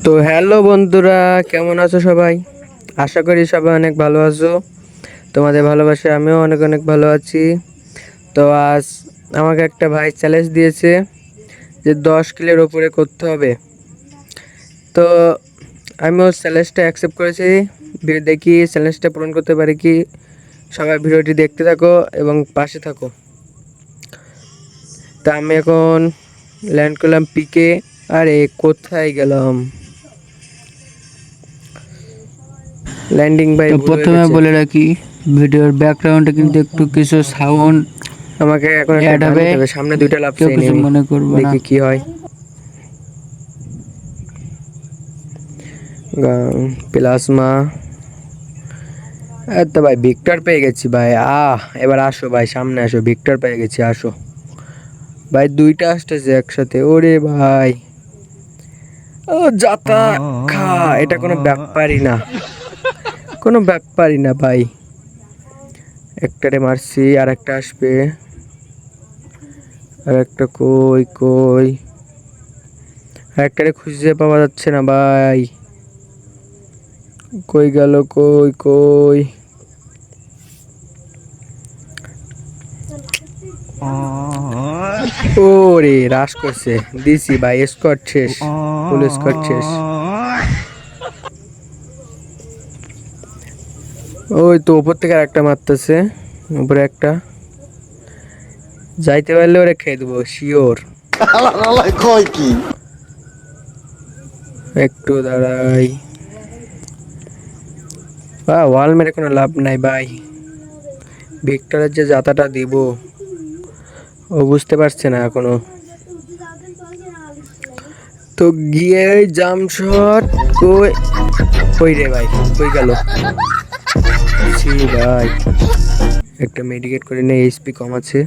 তো হ্যালো বন্ধুরা, কেমন আছো সবাই? আশা করি সবাই অনেক ভালো আছো। তোমাদের ভালোবাসায় আমিও অনেক অনেক ভালো আছি। তো আজ আমাকে একটা ভাই চ্যালেঞ্জ দিয়েছে যে 10 কিলোর ওপরে করতে হবে। তো আমিও চ্যালেঞ্জটা অ্যাকসেপ্ট করেছি। দেখি চ্যালেঞ্জটা পূরণ করতে পারি কি। সবাই ভিডিওটি দেখতে থাকো এবং পাশে থাকো। তা আমি এখন ল্যান্ড করলাম পিকে। আরে কোথায় গেলাম? ল্যান্ডিং ভাই তো ভুল হয়ে প্রথমে গেছে। বলে রাখি, ভিডিওর ব্যাকগ্রাউন্ডে কিন্তু একটু কিছু সাউন্ড আমাকে এখন একটা অ্যাড গান হবে। নিতে হবে, সামনে দুইটা কেউ লাফছে কিছু এনিমি। মনে করবে না। দেখি কি হয়। প্লাজমা। তো ভাই ভিক্টর পেয়ে গেছি ভাই। এবার আসো ভাই, সামনে আসো, ভিক্টর পেয়ে গেছি, আসো ভাই। দুইটা আসতেছে একসাথে, ওরে ভাই। ও যাতা খা, এটা কোনো ব্যাপারই না, কোনো ব্যাপারই না ভাই। একটারে মারছি, আর একটা আসবে। আর একটা কই কই, আর একটারে খুঁজে পাওয়া যাচ্ছে না ভাই। কই গেল, কই কই? ওরে রাশ করছে, দিছি ভাই, স্কোয়াড শেষ, ফুল স্কোয়াড শেষ। ওই তো উপর থেকে আরেকটা মারতেছে, উপরে একটা। যাইতে পারলে ওরে খেয়ে দেবো শিওর। কয় কি একটু দাঁড়াই। ওয়াল মেরে কোনো লাভ নাই ভাই। ভিক্টরের যে জাতাটা দিব ও বুঝতে পারছে না এখনো। তো গিয়ে জাম শট। কই কই রে ভাই, কই গেল? ছি ভাই, একটা মেডিকেট করে নে, এইচপি কম আছে।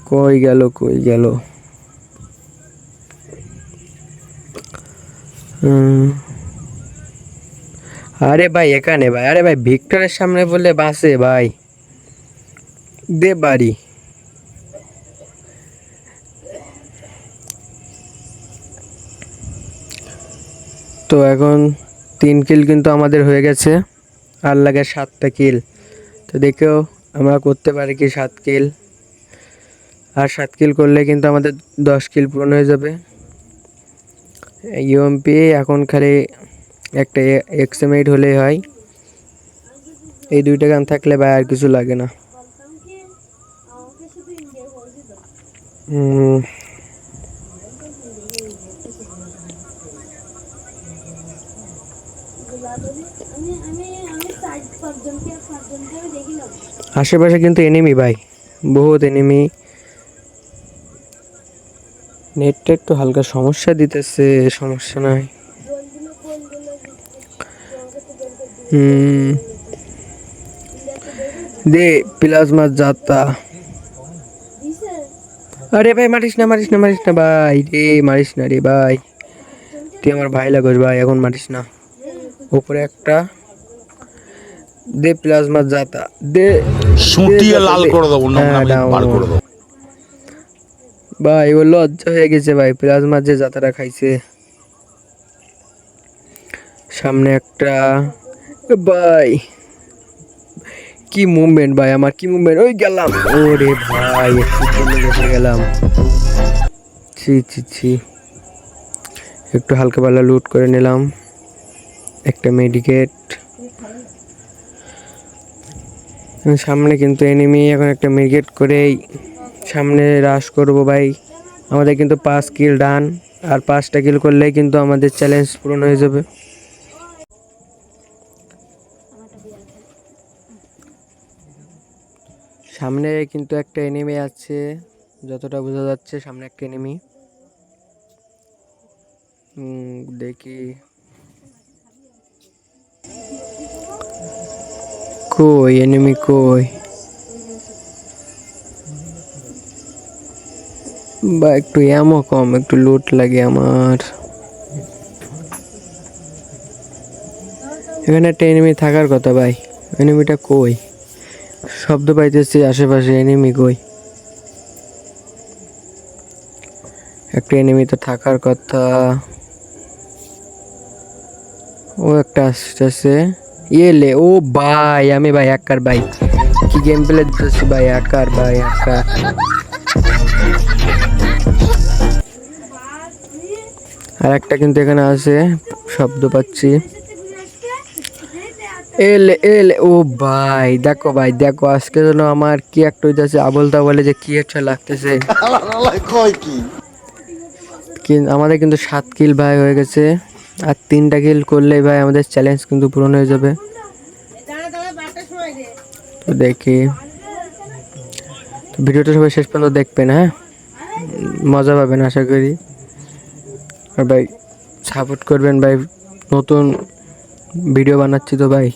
কই গেল, কই গেল? আরে ভাই এখানে ভাই, আরে ভাই ভিক্টরের সামনে বললে বাসে ভাই। দে বাড়ি। তো এখন 3 কিল কিন্তু আমাদের হয়ে গেছে, আর লাগে 7টা কিল। তো দেখেও আমরা করতে পারি কি 7 কিল। আর 7 কিল করলে কিন্তু আমাদের 10 কিল পূরণ হয়ে যাবে। ইউএমপি এখন খালি একটা এক্সএম8 হলেই হয়। এই দুইটা গান থাকলে ভাই আর কিছু লাগে না। হুম, আশেপাশে কিন্তু এনিমি ভাই, বহুত এনিমি। নেটটা একটু হালকা সমস্যা দিতেছে, সমস্যা নাই। হুম, দে প্লাজমা যাতা। আরে ভাই মারিস না, মারিস না, মারিস না ভাই রে, মারিস না রে ভাই। তুই আমার ভাই লাগোস ভাই, এখন মারিস না। উপরে একটা। দে প্লাজমা যাতা, দে। দে সুটিয়ে যাতা লাল দে। করে দেবো, হ্যাঁ নোংরামি বার ডাউন করে দেবো। ভাই, ও লজ্জা হয়ে গেছে ভাই, প্লাজমার যে যাতাটা খাইছে। সামনে একটা। ভাই কি মুভমেন্ট ভাই, আমার কি মুভমেন্ট! ওই গেলাম, ওরে ভাই একটুর জন্য বেঁচে গেলাম। ছি ছি ছি। একটু হালকা পাতলা লুট করে নিলাম, একটা মেডিকেট। সামনে কিন্তু এনিমি, এখন একটা মেডিকেট করেই সামনে রাশ করব ভাই। আমাদের কিন্তু 5 কিল ডান, আর 5টা কিল করলেই কিন্তু আমাদের চ্যালেঞ্জ পূরণ হয়ে যাবে। সামনে কিন্তু একটা এনিমি আছে, যতটা বোঝা যাচ্ছে সামনে একটা এনিমি। দেখি কই এনিমি, কই? বা একটু এমও কম, একটু লুট লাগে আমার। এখানে একটা এনিমি থাকার কথা ভাই, এনিমিটা কই? শব্দ পাইতেছি আশেপাশে, এনিমি কই? একটা এনিমি তো থাকার কথা। ও একটা আসতেছে। লে ও ভাই, আমি ভাই একার ভাই, কি গেম প্লে দিতেছি ভাই, একার ভাই একার। আর একটা কিন্তু এখানে আছে, শব্দ পাচ্ছি। এলে ও ভাই, দেখো ভাই দেখো, আজকে যেন আমার কি একটা হইতেছে, আবল তাবলে যে কি একটা লাগতেছে। কয় কি আমাদের কিন্তু 7 কিল ভাই হয়ে গেছে, আর 3টা কিল করলেই ভাই আমাদের চ্যালেঞ্জ কিন্তু পূরণ হয়ে যাবে। তো দেখি, তো ভিডিওটা সবাই শেষ পর্যন্ত দেখবেন, হ্যাঁ, মজা পাবেন আশা করি। আর ভাই সাপোর্ট করবেন ভাই, নতুন ভিডিও বানাচ্ছি তো ভাই,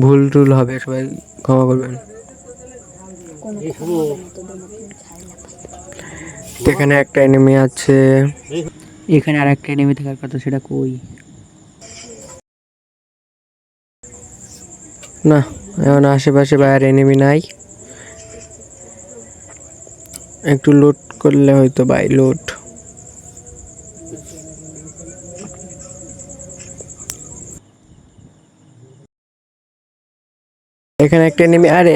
ভুল টুল হবে সবাই ক্ষমা করবেন। এখানে একটা এনিমি আছে। এখানে আর একটা এনিমি থাকার কথা, সেটা কই? না, এখন আশেপাশে বাইরে এনিমি নাই। একটু লুট করলে হয়তো ভাই, লুট। এখানে একটা এনিমি, আরে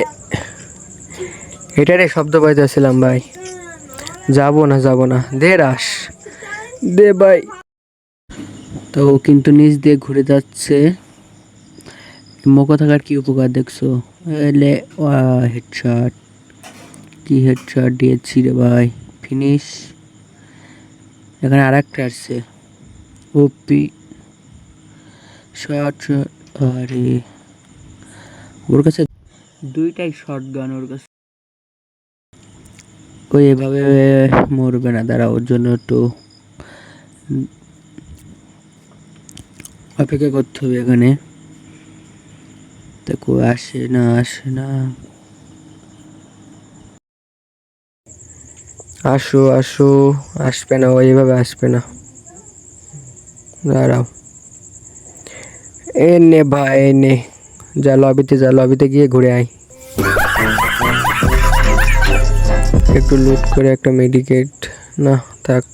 এটারে শব্দ পাইতেছিলাম ভাই। যাব না, দে রাস, দে ভাই। তো ও কিন্তু নিচ দিয়ে ঘুরে যাচ্ছে। মোকো থাকার কি উপকার দেখছো? এলে হেডশট, কি হেডশট দিয়েছি রে ভাই, ফিনিশ। এখানে আর একটা আসছে, ওপি শট। আরে ওর কাছে দুইটাই শর্ট গান ওর কাছে। ওই এভাবে মরবে না, দাঁড়া, ওর জন্য একটু অপেক্ষা করতে হবে এখানে। দেখো আসে না, আসে না। আসো আসো, আসবে না, ওইভাবে আসবে না, দাঁড়াও। এ নে ভাই, এ নে, যা লবিতে, যা লবিতে গিয়ে ঘুরে আয়। একটু লুট করে একটা মেডিকেট, না থাক।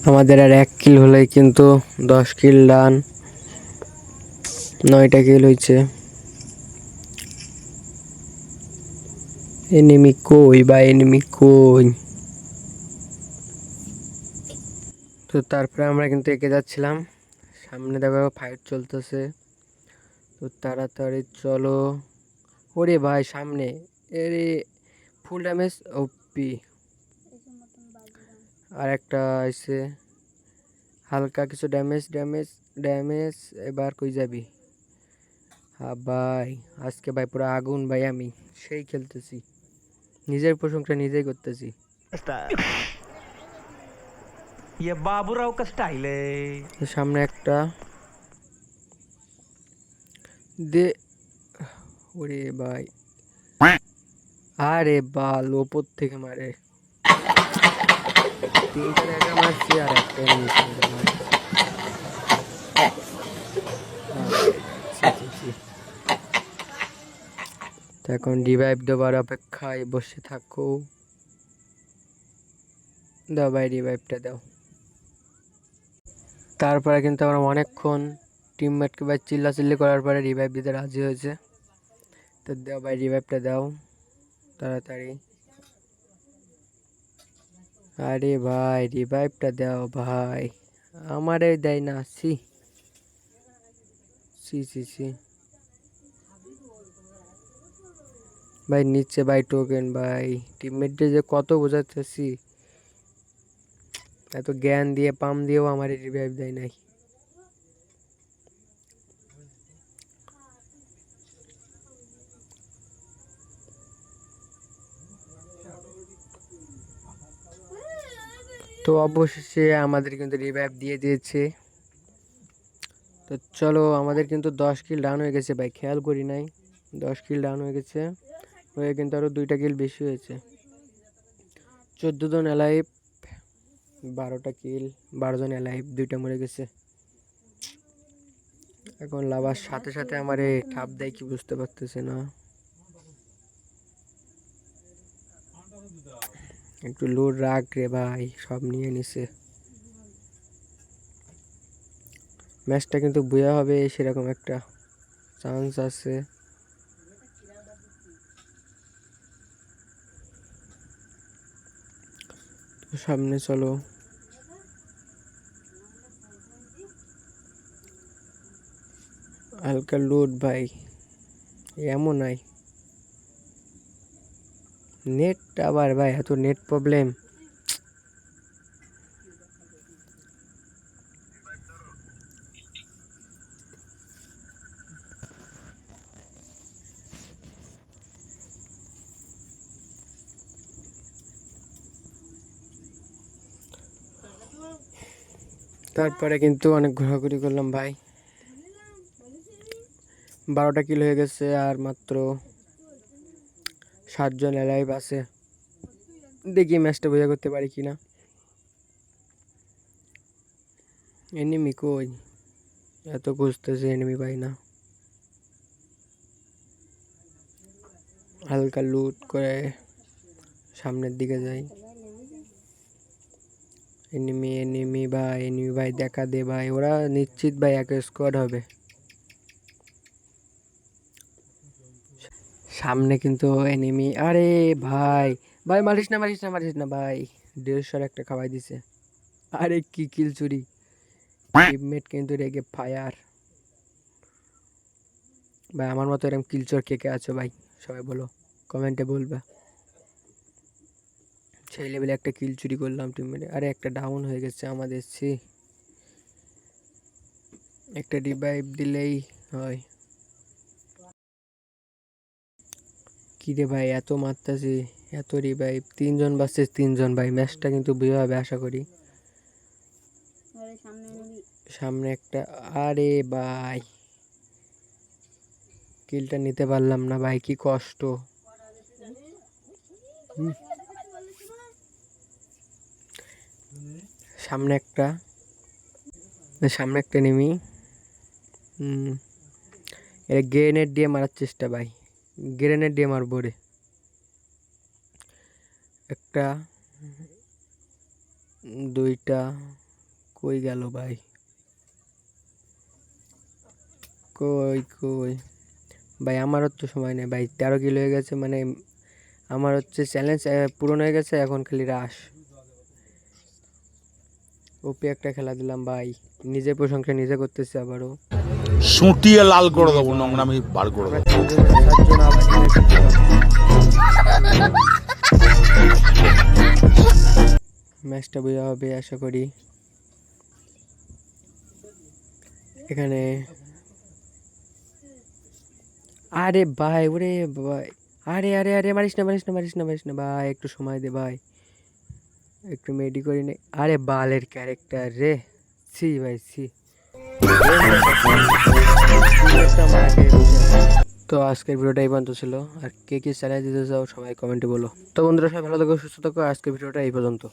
আমাদের আর 1 কিল হলেই কিন্তু 10 কিল ডান, 9টা কিল হয়েছে। এনিমি কই বা, এনিমি কই? তো তারপরে আমরা কিন্তু এগিয়ে যাচ্ছিলাম, সামনে দেখো ফাইট চলতেছে। তো তাড়াতাড়ি চলো। ওরে ভাই সামনে, এরে ফুল ড্যামেজ ওপি। আর একটা আছে হালকা কিছু ড্যামেজ, ড্যামেজ। এবার কই যাবি? হ্যাঁ ভাই, আজকে ভাই পুরো আগুন ভাই, আমি সেই খেলতেছি, নিজের প্রশংসা নিজেই করতেছি। ये बाबूराव का स्टाइल है। তো সামনে একটা দে, ওরে ভাই, আরে বাল, ওপর থেকে মারে। 3টা জায়গা মারছি, আর একটা এনিমির সঙ্গে মারছি। ছি, ছি, ছি। তো এখন রিভাইভ দেওয়ার অপেক্ষায় বসে থাকো। দাও ভাই, রিভাইভটা দাও। তারপরে কিন্তু আমরা অনেকক্ষণ টিমমেটকে ভাই চিল্লাচিল্লি করার পরে রিভাইভ দিতে রাজি হয়েছে। তো দাও ভাই, রিভাইভটা দাও তাড়াতাড়ি। আরে ভাই, রিভাইভটা দাও ভাই, আমারে দেয় না। সি সি সি সি ভাই, নিচে ভাই টোকেন ভাই, টিমমেটদের যে কত বোঝাচ্ছি, এত জ্ঞান দিয়ে পাম দিয়েও আমার রিভাইভ দেয় নাই। তো অবশেষে আমাদের কিন্তু রিভাইভ দিয়ে দিয়েছে। তো চলো, আমাদের কিন্তু 10 কিল ডাউন হয়ে গেছে ভাই, খেয়াল করি নাই। 10 কিল ডাউন হয়ে গেছে, হয়ে কিন্তু আরও 2টা কিল বেশি হয়েছে। 14 জন অ্যালাইভ। 12টা কিল, 12 জন লাইভ, 2টা মরে গেছে। এখন লাভার সাথে সাথে আমারে ঠাপ দেয় কি বুঝতে পারতেছে না। একটু লোড রাখ রে ভাই, সব নিয়ে নিছে। ম্যাচটা কিন্তু বুয়া হবে সেরকম একটা চান্স আছে। তো সামনে চলো। হালকা লোড ভাই, এমন নাই নেট। আবার ভাই এত নেট প্রবলেম। তারপরে কিন্তু অনেক ঘোরাঘুরি করলাম ভাই। 12টা কিল হয়ে গেছে, আর মাত্র 7 জন লাইভ আছে। দেখি ম্যাচটা বোঝা করতে পারি কিনা। এনিমি কই? এত খুঁজতেছে, এনিমি পাই না। হালকা লুট করে সামনের দিকে যাই। এনিমি ভাই দেখা দে ভাই, ওরা নিশ্চিত ভাই এক স্কোয়াড হবে। সামনে কিন্তু এনিমি। আরে ভাই ভাই মারিস না ভাই, 150 একটা খাওয়াই দিছে। আরে কি কিল চুরি। টিমমেট কিন্তু রেগে ফায়ার। ভাই আমার মতো এরকম কিল চোর কে কে আছো ভাই, সবাই বলো, কমেন্টে বলবে। সেই লেভেলে একটা কিল চুরি করলাম টিমমেটে। আরে একটা ডাউন হয়ে গেছে আমাদের। একটা রিভাইভ দিলেই হয়। কি রে ভাই এত মারতাছি, এত রিভাইভ, 3 জন বাসছে 3 জন ভাই। ম্যাচটা কিন্তু বিয়ে হবে আশা করি। সামনে একটা। আরে ভাই কিলটা নিতে পারলাম না ভাই, কি কষ্ট। সামনে একটা নেমি। এটা গ্রেনেড দিয়ে মারার চেষ্টা ভাই, গ্রেনেড দিয়ে মারবো রে। একটা, 2টা, কই গেল ভাই? কই ভাই আমারও তো সময় নেই ভাই। 13 কিলো হয়ে গেছে, মানে আমার হচ্ছে চ্যালেঞ্জ পূরণ হয়ে গেছে। এখন খালি রাশ। ওপি একটা খেলা দিলাম ভাই, নিজের প্রশংসা নিজে করতেছি আবারও। সুটিয়ে লাল করে দেবো, নোংরামি বার করে দেবো। 7 জন আবার ম্যাচটা বোঝা হবে আশা করি। এখানে আরে ভাই, ওরে ভাই, আরে মারিস না ভাই, একটু সময় দে ভাই, একটু মেডি করি নে। আরে বালের ক্যারেক্টার রে, ভাই তো আজকের ভিডিওটা এই পর্যন্ত ছিল। আর কে চ্যালেঞ্জ দিতে চাও সবাই কমেন্টে বলো। তো বন্ধুরা সবাই ভালো থাকো, সুস্থ থাকো। আজকের ভিডিওটা এই পর্যন্ত।